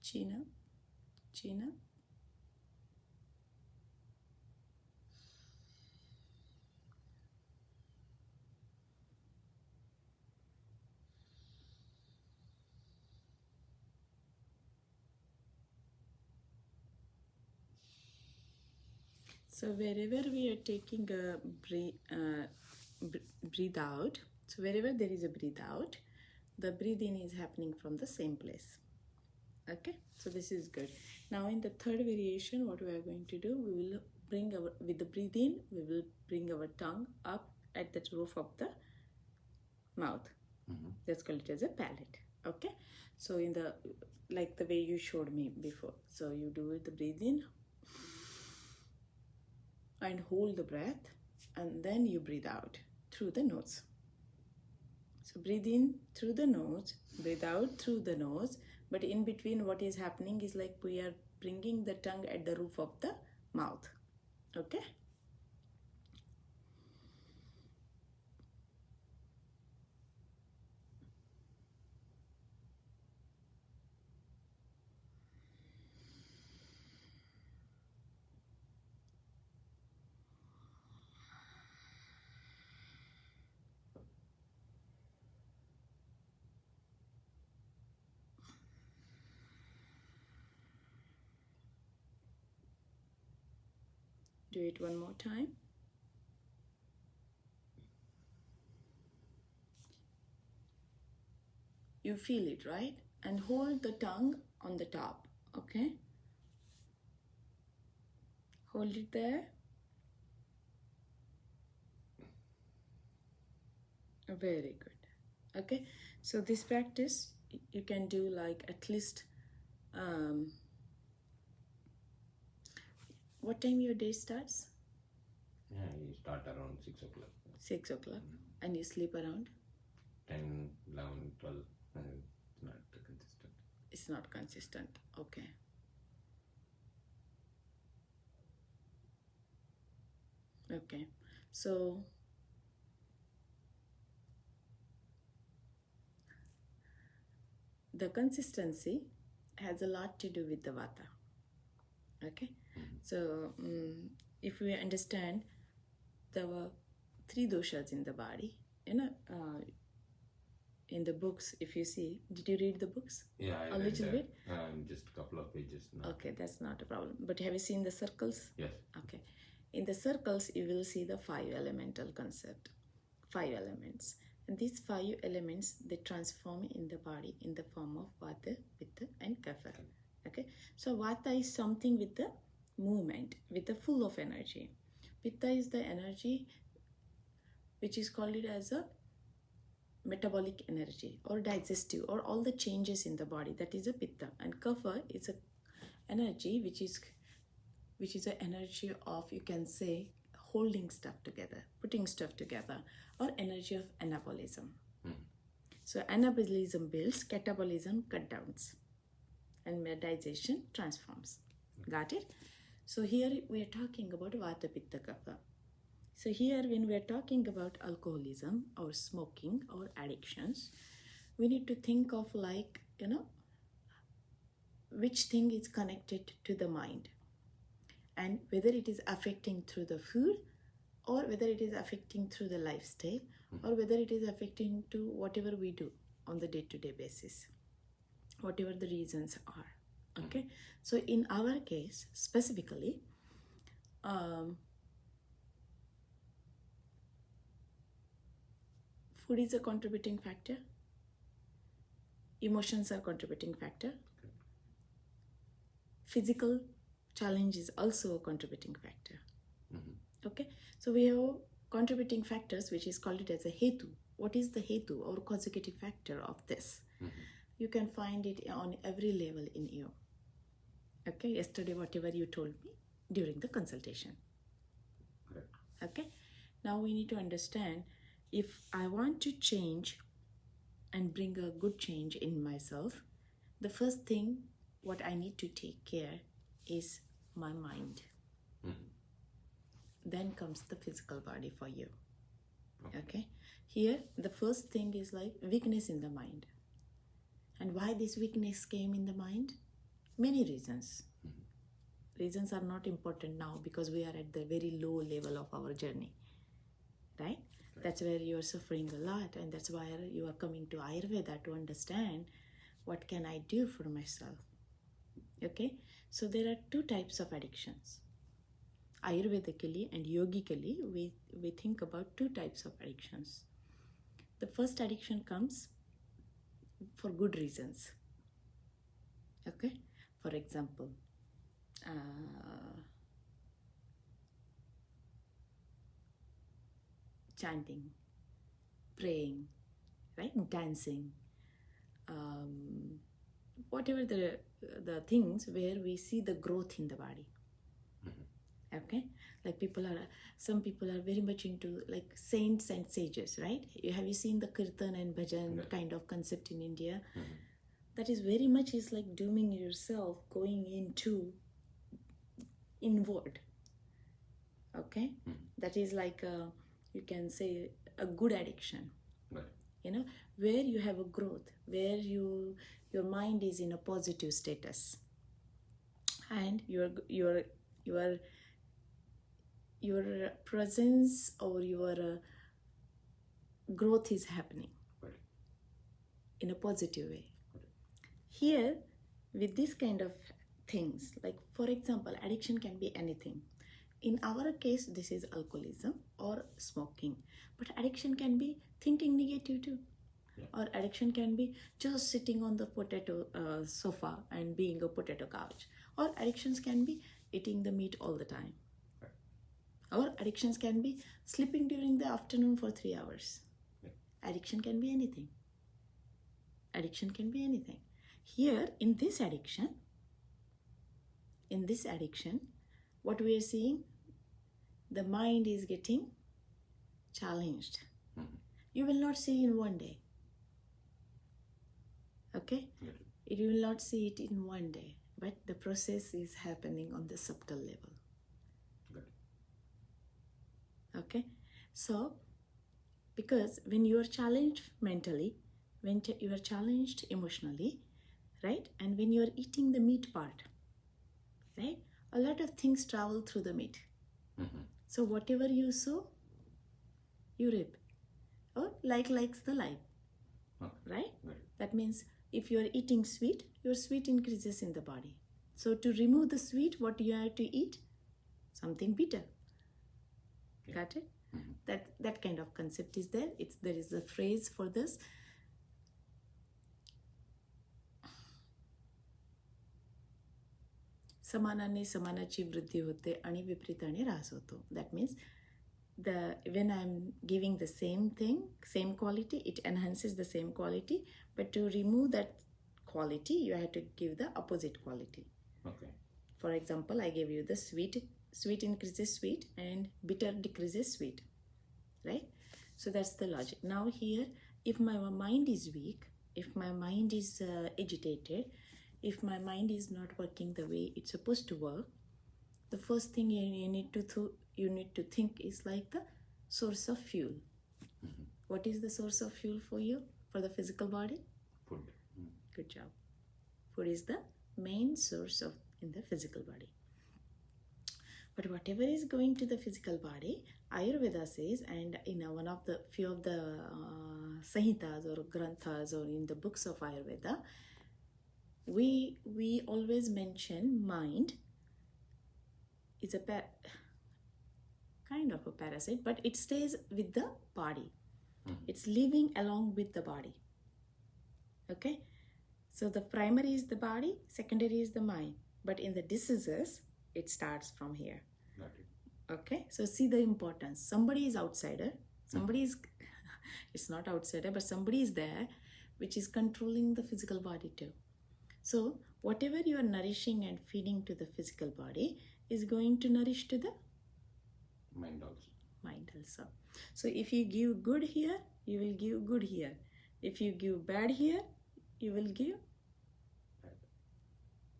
chin up, chin up. So wherever we are taking a breathe out, so wherever there is a breathe out, the breathe in is happening from the same place. Okay, so this is good. Now in the third variation, what we are going to do, we will bring our, with the breathe in, we will bring our tongue up at the roof of the mouth. Let's call it as a palate. Okay, so in the, like the way you showed me before, so you do the breathe in and hold the breath, and then you breathe out through the nose. So breathe in through the nose, breathe out through the nose, but in between what is happening is like we are bringing the tongue at the roof of the mouth. Okay? Do it one more time. You feel it, right? And hold the tongue on the top, okay? Hold it there. Very good. Okay, so this practice you can do like at least what time your day starts? Yeah, you start around 6 o'clock. 6 o'clock. And you sleep around? 10, 11, 12. It's not consistent. It's not consistent. Okay. Okay. So the consistency has a lot to do with the vata. Okay. So if we understand there were 3 doshas in the body, you know, in the books, if you see, did you read the books? Yeah, I a read little that. bit. Just a couple of pages now. Okay, that's not a problem. But have you seen the circles? Yes. Okay. In the circles, you will see the 5 elemental concept, 5 elements. And these 5 elements, they transform in the body in the form of Vata, Pitta, and Kapha. Okay. So Vata is something with the movement, with the full of energy. Pitta is the energy which is called it as a metabolic energy or digestive or all the changes in the body. That is a Pitta. And Kapha is a energy which is an energy of, you can say, holding stuff together, putting stuff together, or energy of anabolism. So anabolism builds, catabolism cut downs, and digestion transforms. Got it? So here we are talking about Vata, Pitta, Kapha. So here when we are talking about alcoholism or smoking or addictions, we need to think of like, you know, which thing is connected to the mind, and whether it is affecting through the food, or whether it is affecting through the lifestyle, or whether it is affecting to whatever we do on the day-to-day basis, whatever the reasons are. Okay, so in our case specifically, food is a contributing factor, emotions are contributing factor, physical challenge is also a contributing factor. Okay, so we have contributing factors which is called it as a hetu. What is the hetu or consecutive factor of this? You can find it on every level in you. Okay, yesterday whatever you told me during the consultation. Okay, now we need to understand, if I want to change and bring a good change in myself, the first thing what I need to take care is my mind. Then comes the physical body for you. Okay, here the first thing is like weakness in the mind. And why this weakness came in the mind? Many reasons. Reasons are not important now because we are at the very low level of our journey, right? That's where you are suffering a lot, and that's why you are coming to Ayurveda to understand what can I do for myself. Okay, so there are two types of addictions. Ayurvedically and yogically, we think about two types of addictions. The first addiction comes for good reasons. Okay, for example, chanting, praying, right? Dancing, whatever the things where we see the growth in the body. Okay, like some people are very much into like saints and sages, right? Have you seen the kirtan and bhajan kind of concept in India? That is very much is like dooming yourself, going into inward. Okay, that is like you can say a good addiction. Where you have a growth, where your mind is in a positive status, and your presence or your growth is happening in a positive way. Here, with this kind of things, like for example, addiction can be anything. In our case, this is alcoholism or smoking, but addiction can be thinking negative too. Or addiction can be just sitting on the potato sofa and being a potato couch. Or addictions can be eating the meat all the time. Or addictions can be sleeping during the afternoon for 3 hours. Addiction can be anything. Addiction can be anything. Here, in this addiction, what we are seeing, the mind is getting challenged. You will not see in one day. Okay? You will not see it in one day, but the process is happening on the subtle level. Okay? So, because when you are challenged mentally, when you are challenged emotionally, right? And when you are eating the meat part, right? A lot of things travel through the meat. So whatever you sow, you reap. Or likes the like. Right? That means if you are eating sweet, your sweet increases in the body. So to remove the sweet, what you have to eat? Something bitter. Got it? That kind of concept is there. There is a phrase for this. समानाने समानाची वृद्धी होते आणि विपरीताने ऱ्हास होतो. That means when I'm giving the same thing, same quality, it enhances the same quality, but to remove that quality, you have to give the opposite quality. Okay. For example, I gave you the sweet increases sweet and bitter decreases sweet, right? So that's the logic. Now here, if my mind is weak, if my mind is agitated, if my mind is not working the way it's supposed to work, the first thing you need to think is like the source of fuel. What is the source of fuel for you, for the physical body? Food. Good job. Food is the main source in the physical body. But whatever is going to the physical body, Ayurveda says, and in one of the few of the Sahitas or Granthas or in the books of Ayurveda, we always mention mind is a kind of a parasite, but it stays with the body. It's living along with the body. Okay? So the primary is the body, secondary is the mind. But in the diseases, it starts from here. Okay? So see the importance. Somebody is outsider. Somebody is, it's not outsider, but somebody is there which is controlling the physical body too. So whatever you are nourishing and feeding to the physical body is going to nourish to the mind also. So if you give good here, you will give good here. If you give bad here, you will give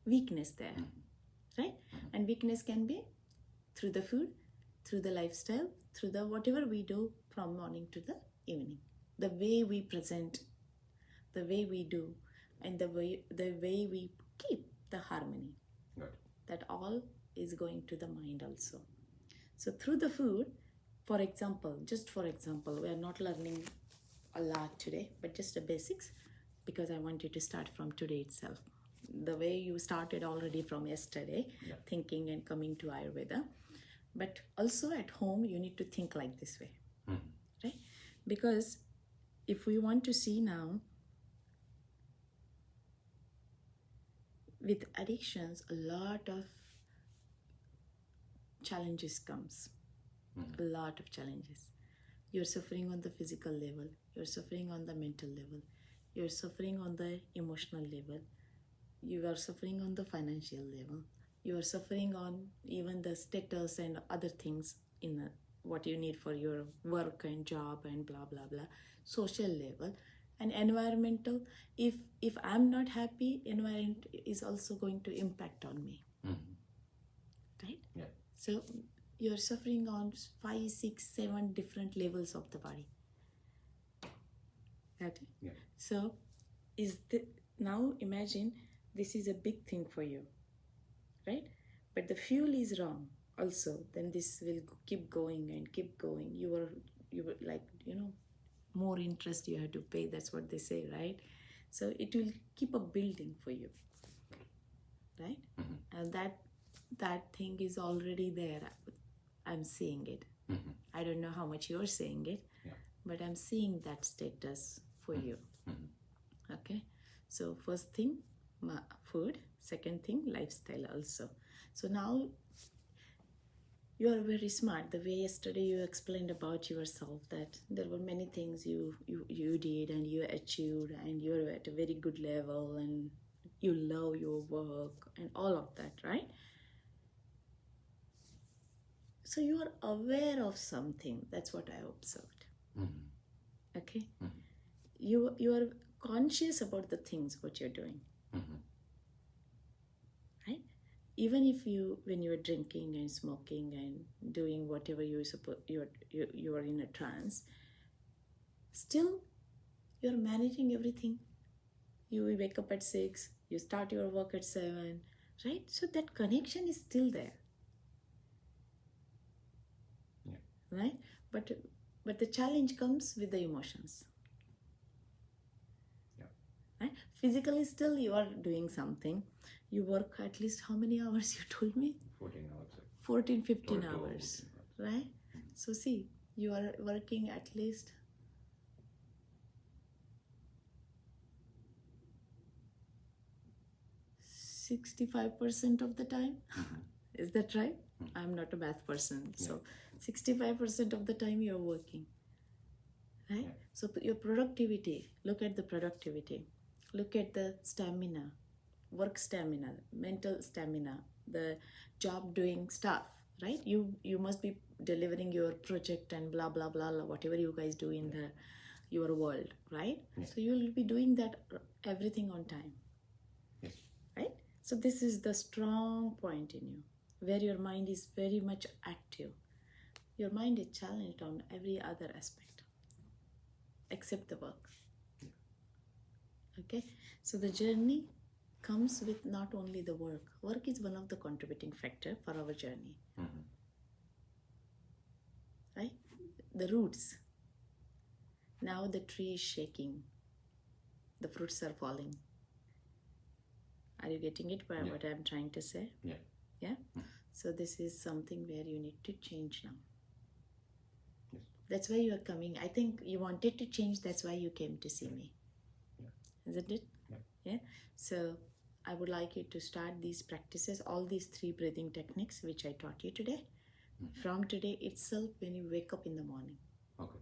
weakness there. Right? And weakness can be through the food, through the lifestyle, through the whatever we do from morning to the evening. The way we present, the way we do, and the way we keep the harmony. Got it. That all is going to the mind also. So through the food, for example, we are not learning a lot today, but just the basics, because I want you to start from today itself. The way you started already from yesterday, thinking and coming to Ayurveda. But also at home, you need to think like this way, right? Because if we want to see now, with addictions, a lot of challenges comes. A lot of challenges. You're suffering on the physical level. You're suffering on the mental level. You're suffering on the emotional level. You are suffering on the financial level. You are suffering on even the status and other things in what you need for your work and job and blah, blah, blah. Social level. And environmental, if I'm not happy, environment is also going to impact on me. Right? Yeah. So you're suffering on 5, 6, 7 different levels of the body. Got it? Yeah. So now imagine this is a big thing for you, right? But the fuel is wrong also. Then this will keep going and keep going. You were like, more interest you have to pay. That's what they say, right? So it will keep a building for you, right? And that thing is already there. I'm seeing it. I don't know how much you're seeing it, but I'm seeing that status for you. Okay? So first thing, food. Second thing, lifestyle also. So now you are very smart. The way yesterday you explained about yourself, that there were many things you did and you achieved and you're at a very good level and you love your work and all of that, right? So you are aware of something. That's what I observed. Okay? You are conscious about the things what you're doing. Right? Even if when you're drinking and smoking and doing whatever you are in a trance, still you're managing everything. You will wake up at 6, you start your work at 7, right? So that connection is still there. Right? But the challenge comes with the emotions. Right? Physically still you are doing something. You work at least how many hours you told me? 14 hours. 14, 15 hours. Right? So see, you are working at least 65% of the time. Is that right? I'm not a math person. So 65% of the time you're working. Right? So your productivity, look at the productivity. Look at the stamina, work stamina, mental stamina, the job doing stuff, right? You must be delivering your project and blah, blah, blah, whatever you guys do in your world, right? So you will be doing that everything on time. Right? So this is the strong point in you, where your mind is very much active. Your mind is challenged on every other aspect, except the work. Okay? So the journey comes with not only the work. Work is one of the contributing factor for our journey. Right? The roots. Now the tree is shaking. The fruits are falling. Are you getting it? What I'm trying to say? Yeah? So this is something where you need to change now. That's why you are coming. I think you wanted to change. That's why you came to see me. Isn't it? Yeah. So I would like you to start these practices, all these 3 breathing techniques which I taught you today. From today itself, when you wake up in the morning. Okay.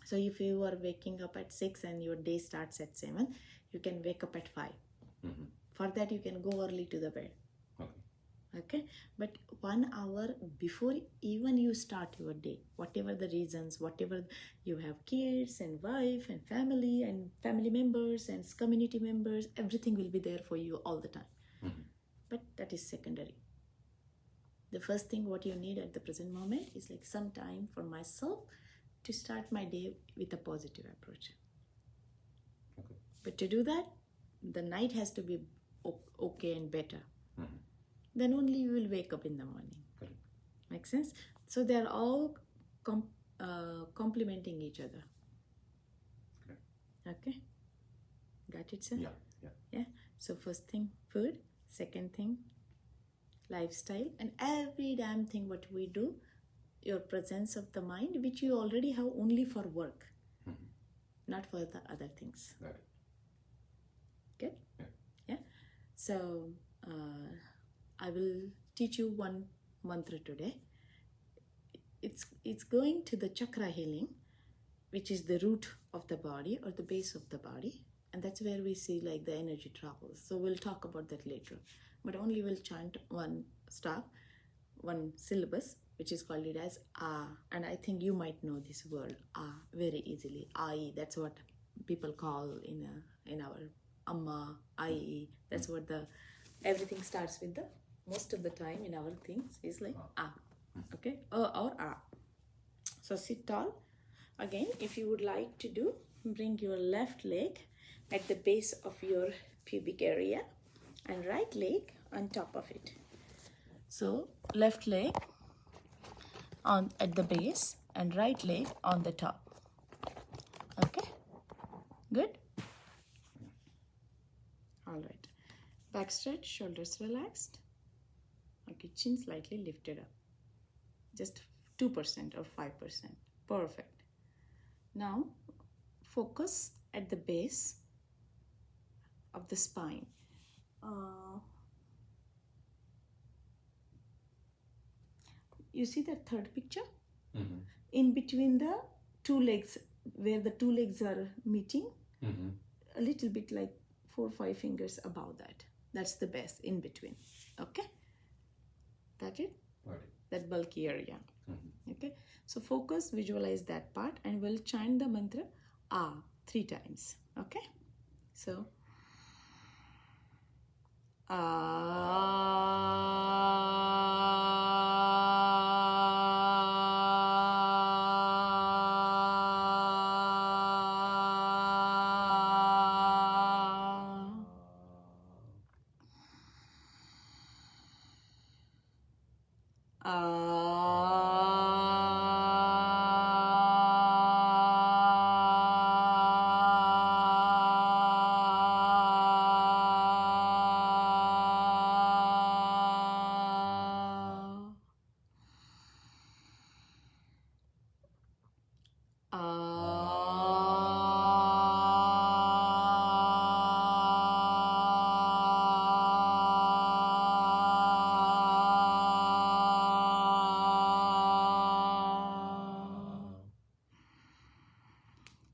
So if you are waking up at 6 and your day starts at 7, you can wake up at 5. For that, you can go early to the bed. Okay? But 1 hour before even you start your day, whatever the reasons, whatever you have kids and wife and family members and community members, everything will be there for you all the time. But that is secondary. The first thing what you need at the present moment is like some time for myself to start my day with a positive approach. But to do that, the night has to be okay and better, Mhm. then only you will wake up in the morning. Correct. Make sense? So they are all complementing each other. Correct. Okay? Got it, sir? Yeah. Yeah. So first thing, food. Second thing, lifestyle. And every damn thing what we do, your presence of the mind, which you already have only for work, Mhm. not for the other things. Got it. Good? Yeah. Yeah. So I will teach you one mantra today. It's going to the chakra healing, which is the root of the body or the base of the body, and that's where we see like the energy travels. So we'll talk about that later, but only we'll chant one stop, one syllabus, which is called it as ah, and I think you might know this word ah very easily. Ai, that's what people call in our amma ai. That's what the everything starts with. The most of the time in our things is like ah, okay, or ah. So sit tall. Again, if you would like to do, bring your left leg at the base of your pubic area and right leg on top of it. So left leg on at the base and right leg on the top. Okay, good. All right, back stretch, shoulders relaxed. Okay, chin slightly lifted up, just 2% or 5%. Perfect. Now focus at the base of the spine. You see the third picture? Mhm. In between the two legs, where the two legs are meeting, Mhm. a little bit like 4 or 5 fingers above that. That's the base in between. Okay? Got it? Got it. That bulky area. Mhm. Okay? So focus, visualize that part, and we'll chant the mantra ah 3 times. Okay? So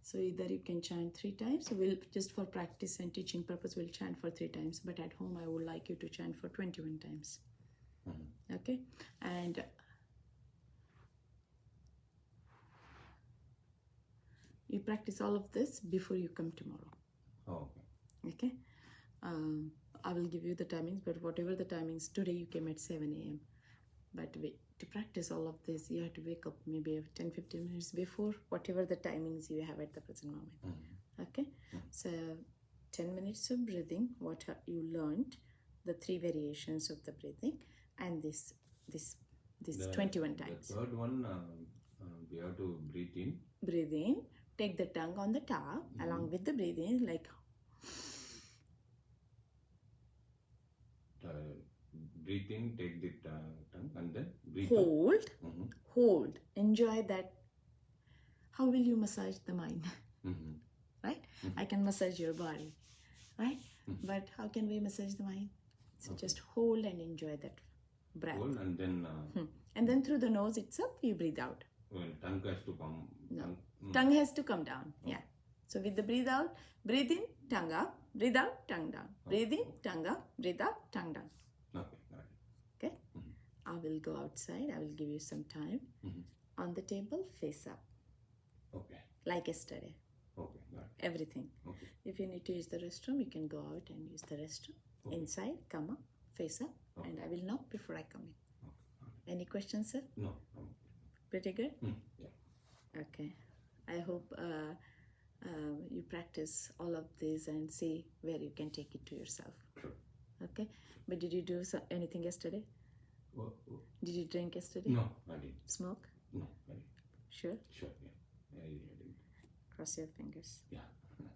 So either you can chant 3 times. So we'll just for practice and teaching purpose, we'll chant for 3 times. But at home, I would like you to chant for 21 times. Mhm. Okay, and you practice all of this before you come tomorrow. Oh, okay. Okay, I will give you the timings, but whatever the timings, today you came at 7 a.m. But to practice all of this, you have to wake up maybe 10-15 minutes before whatever the timings you have at the present moment. Mhm. Okay, so 10 minutes of breathing, what you learned, the 3 variations of the breathing, and this The- 21 times. The third one, we have to breathe in. Breathe in, take the tongue on the top along with the breathing, like Breathe in, take the tongue, and then breathe hold, out. Mhm. hold, enjoy that. How will you massage the mind? Mhm. Right? I can massage your body, right? But how can we massage the mind? So just hold and enjoy that breath. Hold and then And then through the nose itself, you breathe out. well, tongue has to come. No. Tongue, Tongue has to come down. Yeah. So with the breathe out, breathe in, tongue up, breathe out, tongue down. Breathe in, tongue up, breathe out, tongue down. Okay, got it. Okay? I will go outside. I will give you some time. On the table, face up. Okay. Like yesterday. Okay, got it. Everything. Okay. If you need to use the restroom, you can go out and use the restroom. Inside, come up, face up, and I will knock before I come in. Okay. Any questions, sir? No. Pretty good? Yeah. Okay. I hope you practice all of this and see where you can take it to yourself. Sure. Okay, but did you do anything yesterday? Oh, oh. Did you drink yesterday? No, I didn't. Smoke? No, I didn't. Sure. Sure, yeah. I didn't. Cross your fingers. Yeah.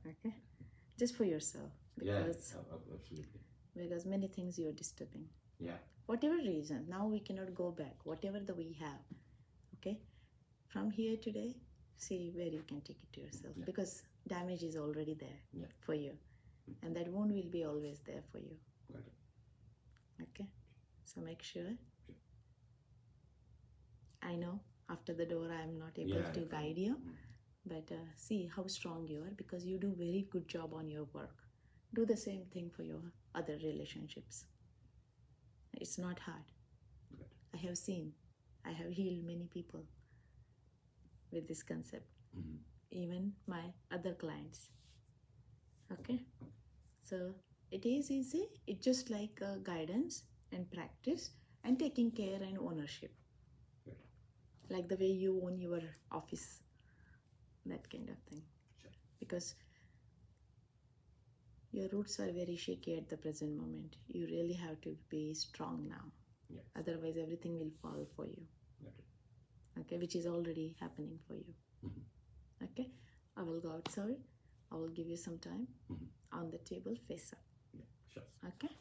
Okay, just for yourself, because Absolutely. because many things you are disturbing. Yeah. Whatever reason, now we cannot go back. Whatever that we have, okay, from here today, see where you can take it to yourself, Yeah. because damage is already there Yeah. for you, and that wound will be always there for you. Got it. Okay, so make sure. Sure. I know after the door I am not able to guide you, but see how strong you are, because you do very good job on your work. Do the same thing for your other relationships. It's not hard. Got it. I have seen, I have healed many people with this concept, even my other clients. Okay, so it is easy. It's just like guidance and practice and taking care and ownership, Good. like the way you own your office, that kind of thing. Sure. Because your roots are very shaky at the present moment. You really have to be strong now. Yeah. Otherwise everything will fall for you. Got it. Okay, which is already happening for you. Okay, I will go outside. I will give you some time on the table, face up. Yeah, sure. Okay.